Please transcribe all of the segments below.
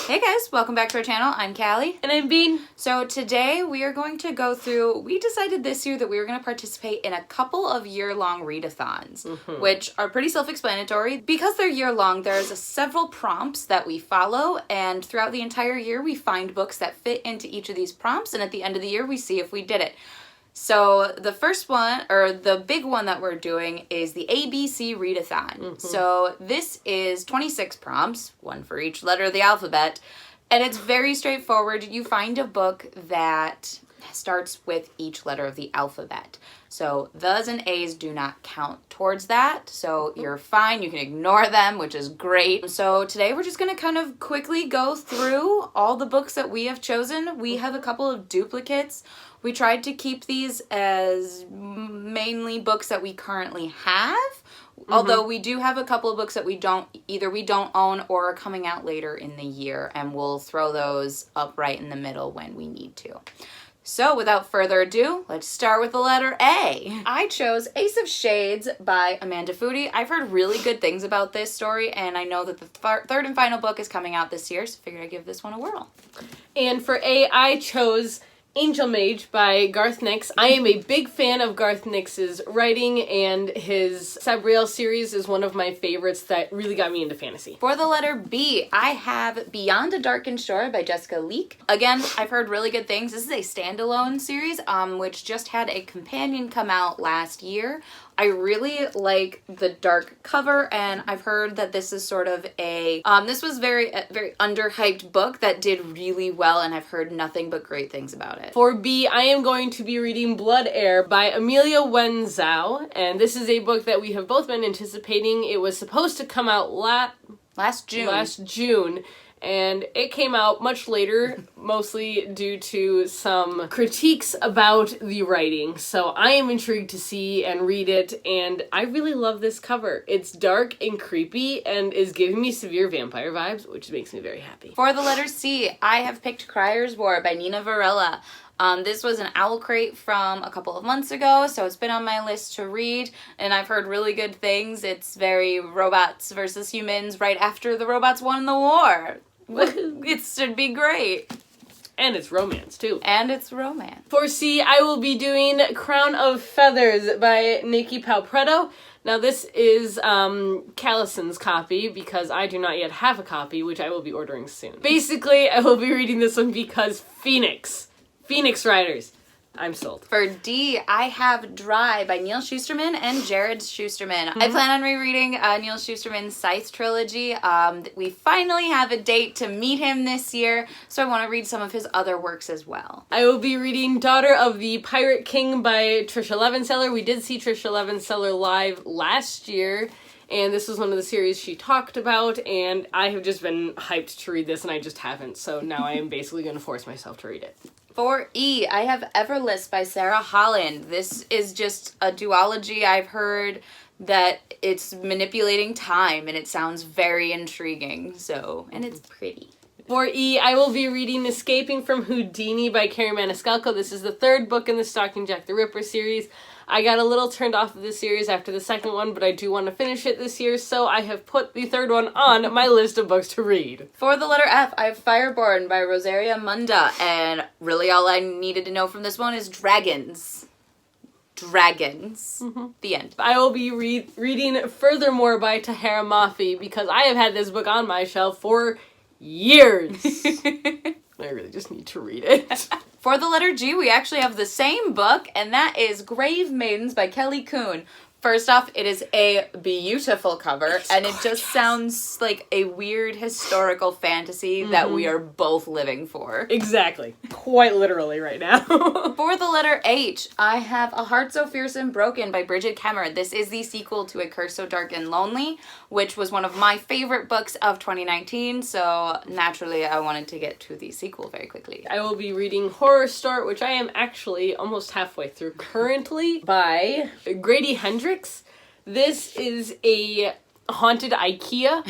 Hey guys, welcome back to our channel. I'm Callie. And I'm Bean. So today we are going to go through, we decided this year that we were going to participate in a couple of year-long readathons, which are pretty self-explanatory. Because they're year-long, there's several prompts that we follow, and throughout the entire year we find books that fit into each of these prompts, and at the end of the year we see if we did it. So the first one, or the big one that we're doing, is the ABC Readathon. So this is 26 prompts, one for each letter of the alphabet, and it's very straightforward. You find a book that starts with each letter of the alphabet. So thes and a's do not count towards that, so you're fine. You can ignore them, which is great. So today we're just going to kind of quickly go through all the books that we have chosen. We have a couple of duplicates. We tried to keep these as mainly books that we currently have, although we do have a couple of books that we don't own or are coming out later in the year, and we'll throw those up right in the middle when we need to. So without further ado, let's start with the letter A. I chose Ace of Shades by Amanda Foody. I've heard really good things about this story, and I know that the third and final book is coming out this year, so I figured I'd give this one a whirl. And for A, I chose Angel Mage by Garth. I am a big fan of Garth Nix's writing, and his Sabriel series is one of my favorites that really got me into fantasy. For the letter B, I have Beyond a Darkened Shore by Jessica Leake. Again, I've heard really good things. This is a standalone series, which just had a companion come out last year. I really like the dark cover, and I've heard that this is sort of a, this was a very underhyped book that did really well, and I've heard nothing but great things about it. For B, I am going to be reading Blood Heir by Amelie Zhao, and this is a book that we have both been anticipating. It was supposed to come out last June. And it came out much later, mostly due to some critiques about the writing. So I am intrigued to see and read it, and I really love this cover. It's dark and creepy and is giving me severe vampire vibes, which makes me very happy. For the letter C, I have picked Crier's War by Nina Varela. This was an owl crate from a couple of months ago, so it's been on my list to read, and I've heard really good things. It's very robots versus humans right after the robots won the war. It should be great. And it's romance, too. And it's romance. For C, I will be doing Crown of Feathers by Nicki Preto. Now, this is Callison's copy, because I do not yet have a copy, which I will be ordering soon. Basically, I will be reading this one because Phoenix Riders. I'm sold. For D, I have Dry by Neal Shusterman and Jarrod Shusterman. I plan on rereading Neal Shusterman's Scythe trilogy. We finally have a date to meet him this year, so I want to read some of his other works as well. I will be reading Daughter of the Pirate King by Tricia Levenseller. We did see Tricia Levenseller live last year, and this was one of the series she talked about, and I have just been hyped to read this, and I just haven't, so now I am basically going to force myself to read it. For E, I have Everless by Sara Holland. This is just a duology. I've heard that it's manipulating time, and it sounds very intriguing, and it's pretty. For E, I will be reading Escaping from Houdini by Kerri Maniscalco. This is the third book in the Stalking Jack the Ripper series. I got a little turned off of this series after the second one, but I do want to finish it this year, so I have put the third one on my list of books to read. For the letter F, I have Fireborne by Rosaria Munda, and really all I needed to know from this one is dragons. The end. I will be reading Furthermore by Tahereh Mafi, because I have had this book on my shelf for years. I really just need to read it. For the letter G, we actually have the same book, and that is Gravemaidens by Coon. First off, it is a beautiful cover, and it just sounds like a weird historical fantasy that we are both living for. Exactly. Quite literally right now. For the letter H, I have A Heart So Fierce and Broken by Bridget Kemmer. This is the sequel to A Curse So Dark and Lonely, which was one of my favorite books of 2019, so naturally I wanted to get to the sequel very quickly. I will be reading Horror Store, which I am actually almost halfway through currently, by Grady Hendrix. This is a haunted IKEA,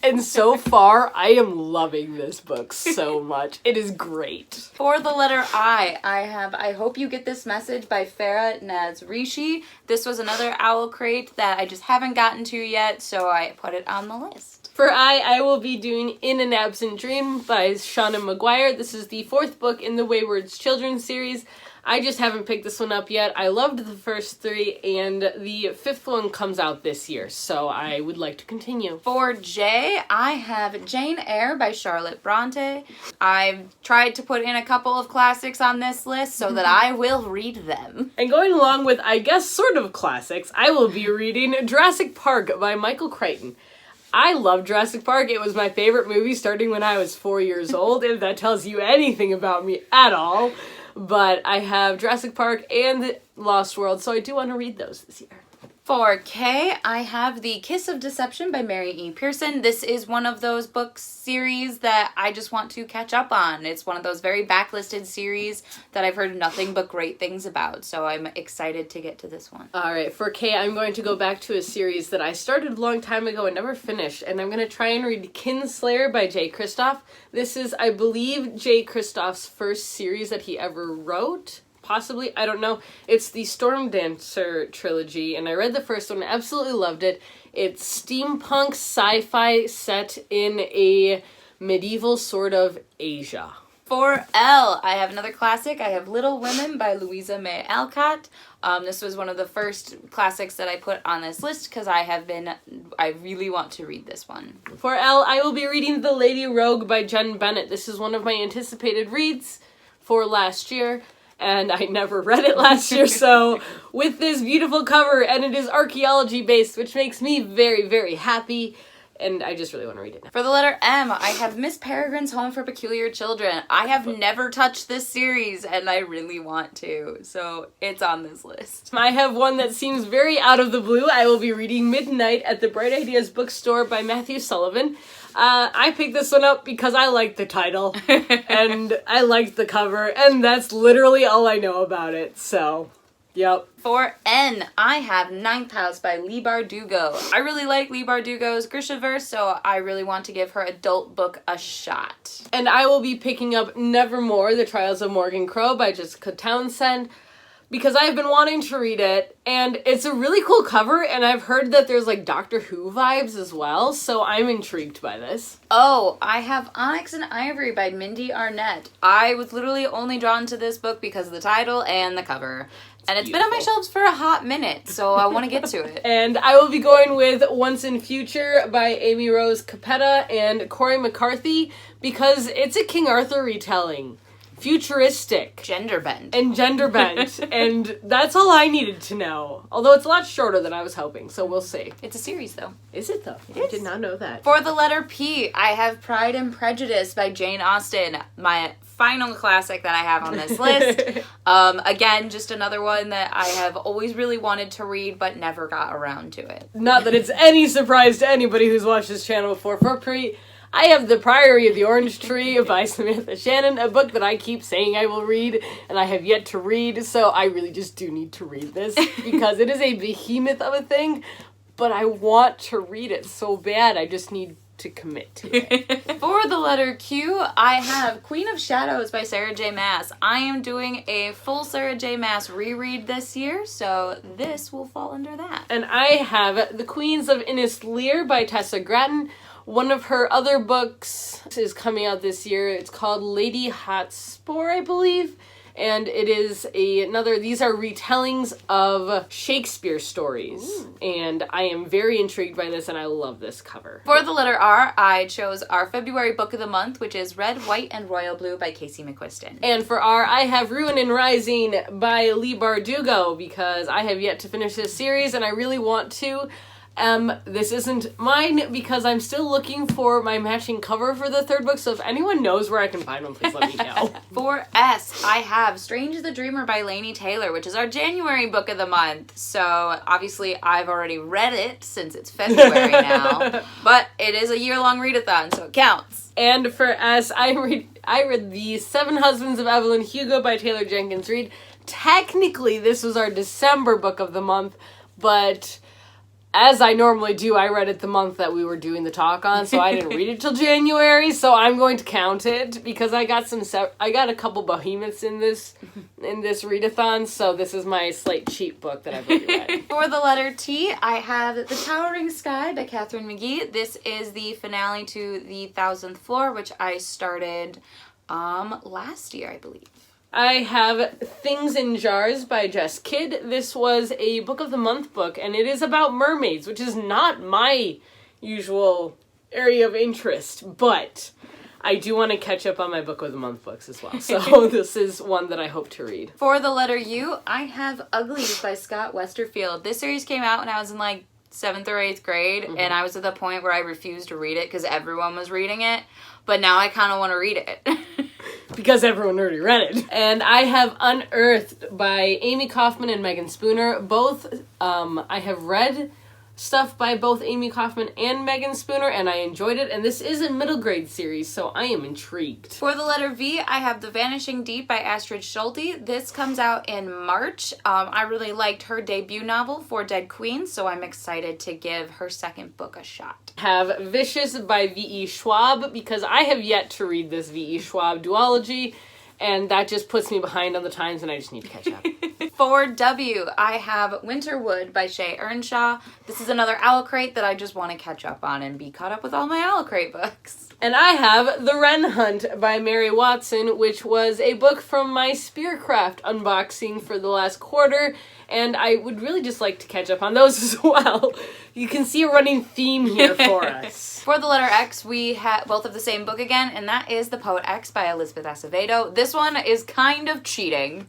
And so far, I am loving this book so much. It is great. For the letter I hope you get this message by Farah Nazrishi. This was another Owl Crate that I just haven't gotten to yet, so I put it on the list. For I will be doing In an Absent Dream by Shauna Maguire. This is the 4th book in the Wayward's Children series. I just haven't picked this one up yet. I loved the first 3, and the 5th one comes out this year, so I would like to continue. For J, I have Jane Eyre by Charlotte Bronte. I've tried to put in a couple of classics on this list so that I will read them. And going along with, I guess, sort of classics, I will be reading Jurassic Park by Michael Crichton. I love Jurassic Park. It was my favorite movie starting when I was 4 years old, if that tells you anything about me at all. But I have Jurassic Park and Lost World, so I do want to read those this year. For K, I have The Kiss of Deception by Mary E. Pearson. This is one of those book series that I just want to catch up on. It's one of those very backlisted series that I've heard nothing but great things about, so I'm excited to get to this one. Alright, for K, I'm going to go back to a series that I started a long time ago and never finished, and I'm going to try and read Kinslayer by Jay Kristoff. This is, I believe, Jay Kristoff's first series that he ever wrote. Possibly, I don't know. It's the Storm Dancer trilogy, and I read the first one, absolutely loved it. It's steampunk sci-fi set in a medieval sort of Asia. For L, I have another classic. I have Little Women by Louisa May Alcott. This was one of the first classics that I put on this list because I really want to read this one. For L, I will be reading The Lady Rogue by Jen Bennett. This is one of my anticipated reads for last year. And I never read it last year, so with this beautiful cover, and it is archaeology-based, which makes me very, very happy, and I just really want to read it now. For the letter M, I have Miss Peregrine's Home for Peculiar Children. I have never touched this series, and I really want to, so it's on this list. I have one that seems very out of the blue. I will be reading Midnight at the Bright Ideas Bookstore by Matthew Sullivan. I picked this one up because I liked the title, and I liked the cover, and that's literally all I know about it, so, yep. For N, I have Ninth House by Leigh Bardugo. I really like Leigh Bardugo's Grishaverse, so I really want to give her adult book a shot. And I will be picking up Nevermore, The Trials of Morgan Crow by Jessica Townsend, because I've been wanting to read it, and it's a really cool cover, and I've heard that there's, like, Doctor Who vibes as well, so I'm intrigued by this. Oh, I have Onyx and Ivory by Mindy Arnett. I was literally only drawn to this book because of the title and the cover. And it's been on my shelves for a hot minute, so I want to get to it. And I will be going with Once in Future by Amy Rose Capetta and Corey McCarthy, because it's a King Arthur retelling. Futuristic. Gender bent. And gender bent. And that's all I needed to know. Although it's a lot shorter than I was hoping, so we'll see. It's a series, though. Is it, though? It is. I did not know that. For the letter P, I have Pride and Prejudice by Jane Austen. My final classic that I have on this list. Again, just another one that I have always really wanted to read, but never got around to it. Not that it's any surprise to anybody who's watched this channel before. For Pre, I have The Priory of the Orange Tree by Samantha Shannon, a book that I keep saying I will read, and I have yet to read, so I really just do need to read this, because it is a behemoth of a thing, but I want to read it so bad, I just need to commit to it. For the letter Q, I have Queen of Shadows by Sarah J. Maas. I am doing a full Sarah J. Maas reread this year, so this will fall under that. And I have The Queens of Innis Lear by Tessa Grattan. One of her other books is coming out this year. It's called Lady Hotspur, I believe. And it is these are retellings of Shakespeare stories. Ooh. And I am very intrigued by this, and I love this cover. For the letter R, I chose our February book of the month, which is Red, White, and Royal Blue by Casey McQuiston. And for R, I have Ruin and Rising by Leigh Bardugo, because I have yet to finish this series, and I really want to. This isn't mine because I'm still looking for my matching cover for the third book, so if anyone knows where I can find one, please let me know. For S, I have Strange the Dreamer by Laini Taylor, which is our January book of the month. So obviously I've already read it since it's February now, but it is a year-long readathon, so it counts. And for S, I read The Seven Husbands of Evelyn Hugo by Taylor Jenkins Reid. Technically, this was our December book of the month, but as I normally do, I read it the month that we were doing the talk on, so I didn't read it till January, so I'm going to count it, because I got a couple behemoths in this readathon, so this is my slight cheap book that I've already read. For the letter T, I have The Towering Sky by Catherine McGee. This is the finale to The 1000th Floor, which I started last year, I believe. I have Things in Jars by Jess Kidd. This was a Book of the Month book, and it is about mermaids, which is not my usual area of interest, but I do want to catch up on my Book of the Month books as well, so this is one that I hope to read. For the letter U, I have Uglies by Scott Westerfield. This series came out when I was in, 7th or 8th grade, and I was at the point where I refused to read it because everyone was reading it, but now I kind of want to read it. Because everyone already read it. And I have Unearthed by Amy Kaufman and Megan Spooner. Both, I have read stuff by both Amy Kaufman and Megan Spooner, and I enjoyed it. And this is a middle grade series, so I am intrigued. For the letter V, I have The Vanishing Deep by Astrid Schulte. This comes out in March. I really liked her debut novel, For Dead Queens, so I'm excited to give her second book a shot. Have Vicious by V.E. Schwab, because I have yet to read this V.E. Schwab duology, and that just puts me behind on the times, and I just need to catch up. For W, I have Winterwood by Shay Earnshaw. This is another Owlcrate that I just want to catch up on and be caught up with all my Owlcrate books. And I have The Wren Hunt by Mary Watson, which was a book from my Spearcraft unboxing for the last quarter, and I would really just like to catch up on those as well. You can see a running theme here for us. For the letter X, we have both of the same book again, and that is The Poet X by Elizabeth Acevedo. This one is kind of cheating,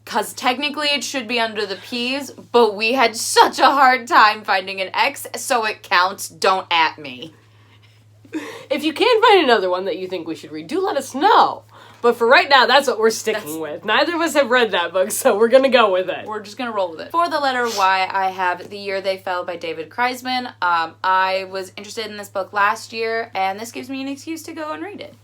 because technically it should be under the P's, but we had such a hard time finding an X, so it counts. Don't at me. If you can find another one that you think we should read, do let us know. But for right now, that's what we're sticking with. Neither of us have read that book, so we're gonna go with it. We're just gonna roll with it. For the letter Y, I have The Year They Fell by David Kreisman. I was interested in this book last year, and this gives me an excuse to go and read it.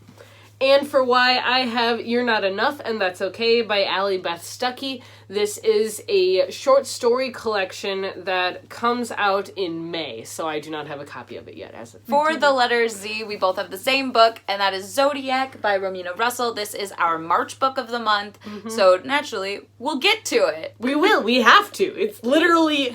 And for Y, I have You're Not Enough, and That's Okay by Allie Beth Stuckey. This is a short story collection that comes out in May, so I do not have a copy of it yet. For the letter Z, we both have the same book, and that is Zodiac by Romina Russell. This is our March book of the month, so naturally, we'll get to it. We will. We have to. It's literally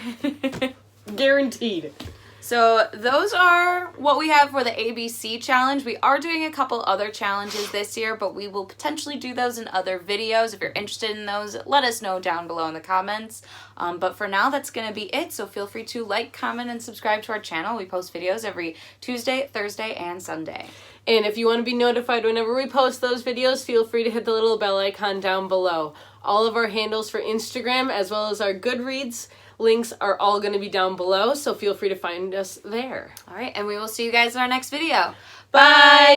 guaranteed. So those are what we have for the ABC challenge. We are doing a couple other challenges this year, but we will potentially do those in other videos. If you're interested in those, let us know down below in the comments. But for now, that's going to be it. So feel free to like, comment, and subscribe to our channel. We post videos every Tuesday, Thursday, and Sunday. And if you want to be notified whenever we post those videos, feel free to hit the little bell icon down below. All of our handles for Instagram, as well as our Goodreads links, are all going to be down below, so feel free to find us there. All right, and we will see you guys in our next video. Bye!